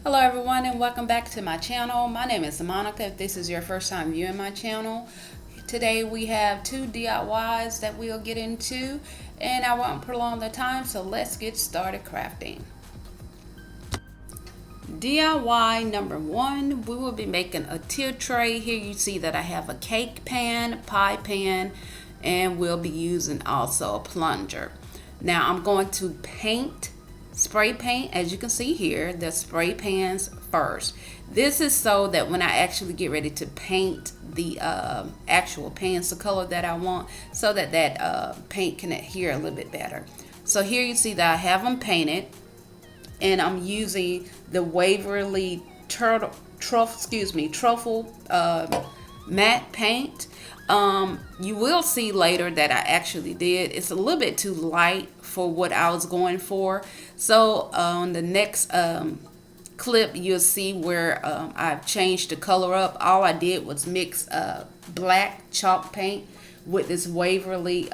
Hello everyone and welcome back to my channel. My name is Monica. If this is your first time viewing my channel, today we have two DIYs that we'll get into, and I won't prolong the time, so let's get started crafting. DIY number one, we will be making a tier tray. Here you see that I have a cake pan, pie pan, and we'll be using also a plunger. Now I'm going to spray paint, as you can see here, the spray pans first. This is so that when I actually get ready to paint the actual pans the color that I want, so that paint can adhere a little bit better. So here you see that I have them painted, and I'm using the Waverly truffle matte paint. You will see later that I actually did. It's a little bit too light for what I was going for. So on the next clip, you'll see where I've changed the color up. All I did was mix black chalk paint with this Waverly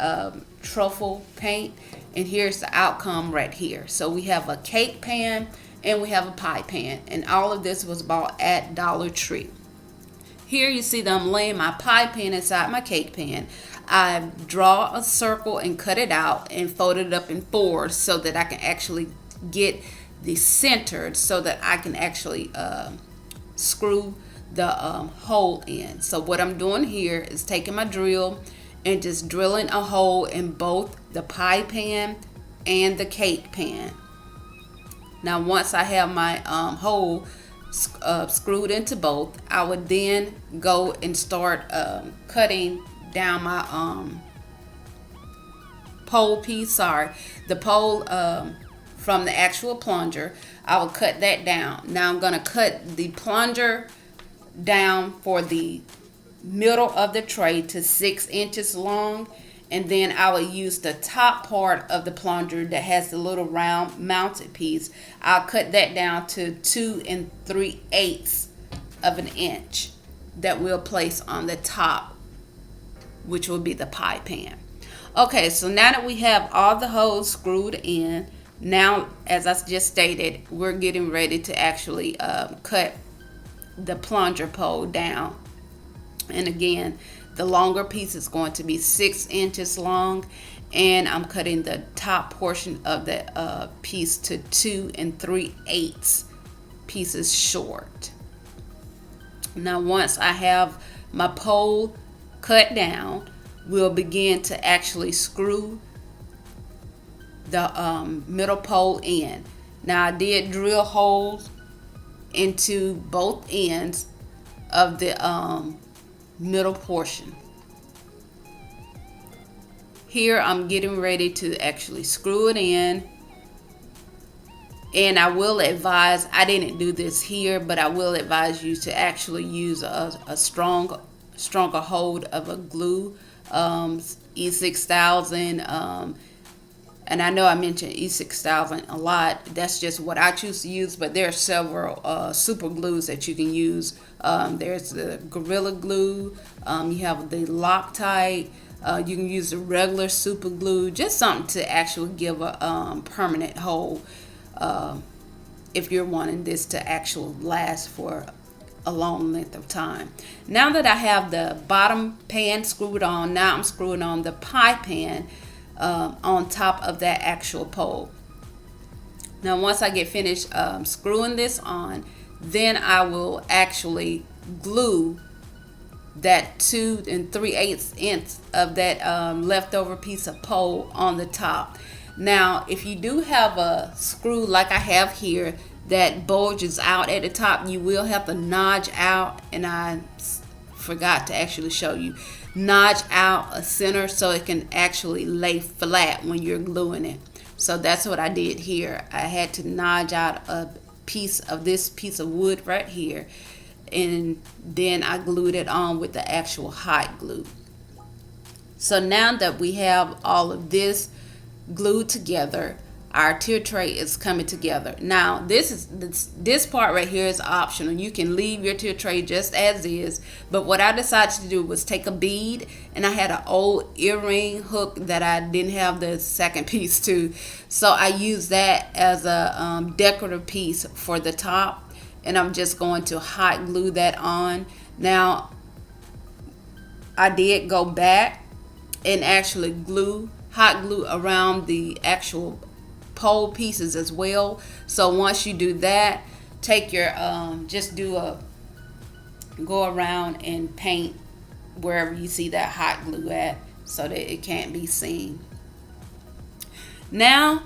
truffle paint, and here's the outcome right here. So we have a cake pan and we have a pie pan, and all of this was bought at Dollar Tree. Here you see that I'm laying my pie pan inside my cake pan. I draw a circle and cut it out and fold it up in fours so that I can actually get the centered, so that I can actually screw the hole in. So what I'm doing here is taking my drill and just drilling a hole in both the pie pan and the cake pan. Now once I have my hole screwed into both, I would then go and start cutting down my pole piece. The pole from the actual plunger. I will cut that down. Now I'm going to cut the plunger down for the middle of the tray to 6 inches long, and then I will use the top part of the plunger that has the little round mounted piece. I'll cut that down to 2 3/8 of an inch that we'll place on the top, which will be the pie pan. Okay, so now that we have all the holes screwed in, now as I just stated, we're getting ready to actually cut the plunger pole down. And again, the longer piece is going to be 6 inches long, and I'm cutting the top portion of the piece to 2 3/8 pieces short. Now once I have my pole cut down, we'll begin to actually screw the middle pole in. Now I did drill holes into both ends of the middle portion. Here I'm getting ready to actually screw it in, and I will advise, I didn't do this here, but I will advise you to actually use a stronger hold of a glue, E6000, and I know I mentioned E6000 a lot. That's just what I choose to use, but there are several super glues that you can use. There's the Gorilla Glue, you have the Loctite, you can use the regular super glue, just something to actually give a permanent hold if you're wanting this to actually last for a long length of time. Now that I have the bottom pan screwed on, now I'm screwing on the pie pan on top of that actual pole. Now once I get finished screwing this on, then I will actually glue that 2 3/8 inch of that leftover piece of pole on the top. Now if you do have a screw like I have here that bulges out at the top, you will have to notch out, and I forgot to actually show you, notch out a center so it can actually lay flat when you're gluing it. So that's what I did here. I had to notch out a piece of this piece of wood right here, and then I glued it on with the actual hot glue. So now that we have all of this glued together, our tier tray is coming together. Now this part right here is optional. You can leave your tier tray just as is, but what I decided to do was take a bead, and I had an old earring hook that I didn't have the second piece to, so I used that as a decorative piece for the top, and I'm just going to hot glue that on. Now I did go back and actually hot glue around the actual pole pieces as well. So once you do that, take your just go around and paint wherever you see that hot glue at, so that it can't be seen. Now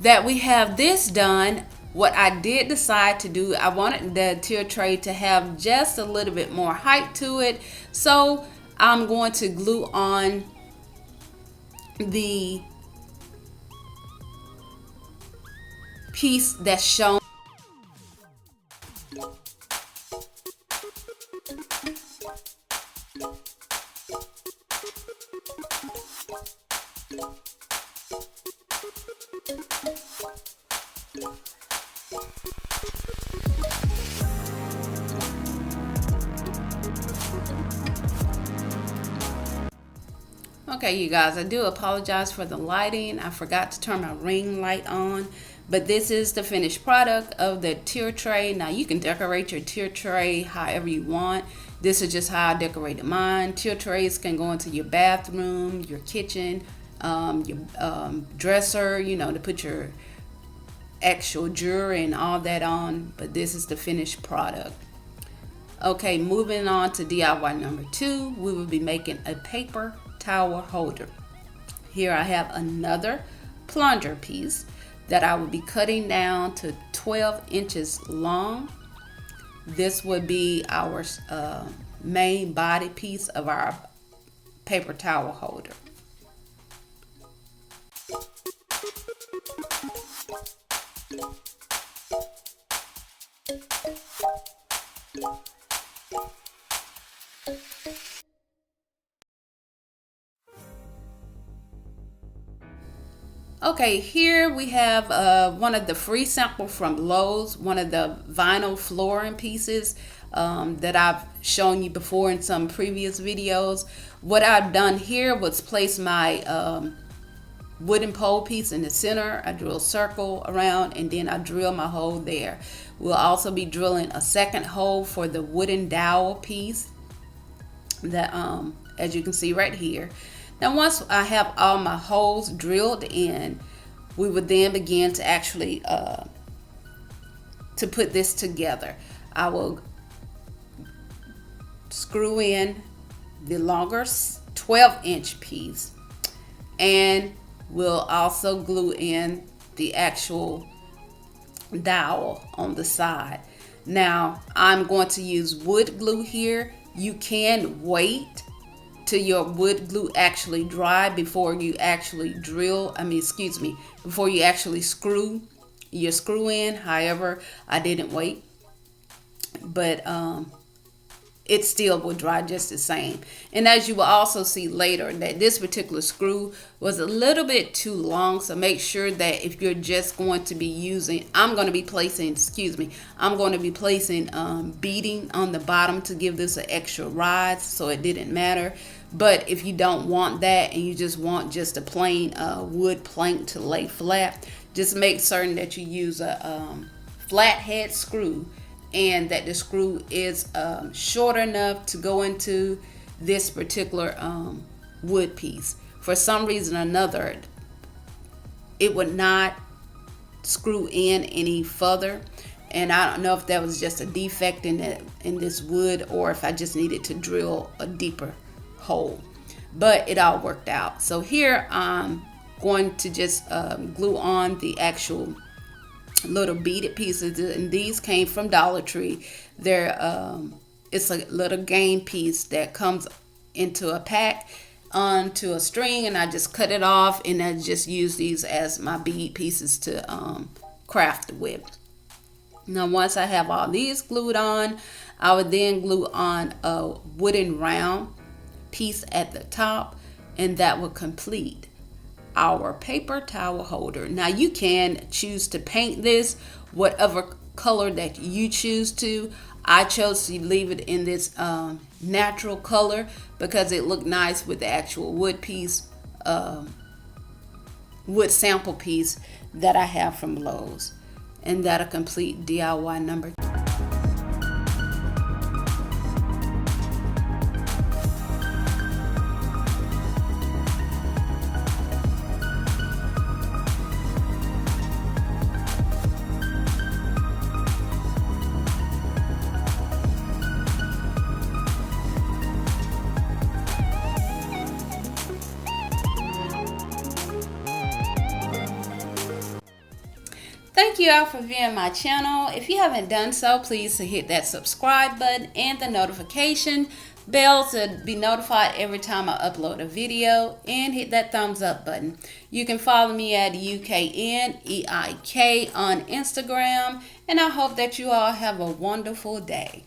that we have this done, what I did decide to do, I wanted the tier tray to have just a little bit more height to it, so I'm going to glue on the piece that's shown. Okay, you guys, I do apologize for the lighting. I forgot to turn my ring light on, but this is the finished product of the tier tray. Now you can decorate your tier tray however you want. This is just how I decorated mine. Tier trays can go into your bathroom, your kitchen, your dresser, you know, to put your actual jewelry and all that on, but this is the finished product. Okay, moving on to DIY number 2, we will be making a paper towel holder. Here I have another plunger piece that I will be cutting down to 12 inches long. This would be our main body piece of our paper towel holder. Okay, here we have one of the free sample from Lowe's, one of the vinyl flooring pieces that I've shown you before in some previous videos. What I've done here was place my wooden pole piece in the center. I drew a circle around and then I drill my hole there. We'll also be drilling a second hole for the wooden dowel piece that as you can see right here. Now once I have all my holes drilled in, we would then begin to actually to put this together. I will screw in the longer 12-inch piece, and we'll also glue in the actual dowel on the side. Now I'm going to use wood glue here. You can wait till your wood glue actually dry before you actually before you actually screw your screw in. However, I didn't wait, but it still will dry just the same. And as you will also see later, that this particular screw was a little bit too long, so make sure that if you're just going to be using, I'm going to be placing beading on the bottom to give this an extra rise, so it didn't matter. But if you don't want that and you just want just a plain wood plank to lay flat, just make certain that you use a flathead screw, and that the screw is short enough to go into this particular wood piece. For some reason or another, it would not screw in any further, and I don't know if that was just a defect in this wood, or if I just needed to drill a deeper hole, but it all worked out. So here I'm going to just glue on the actual little beaded pieces, and these came from Dollar Tree. It's a little game piece that comes into a pack onto a string, and I just cut it off, and I just use these as my bead pieces to craft with. Now once I have all these glued on, I would then glue on a wooden round piece at the top, and that will complete our paper towel holder. Now you can choose to paint this whatever color that you choose to. I chose to leave it in this natural color because it looked nice with the actual wood piece, wood sample piece that I have from Lowe's. And that'll complete DIY number 2. you all for viewing my channel. If you haven't done so, please hit that subscribe button and the notification bell to be notified every time I upload a video, and hit that thumbs up button. You can follow me at UKNEIK on Instagram, and I hope that you all have a wonderful day.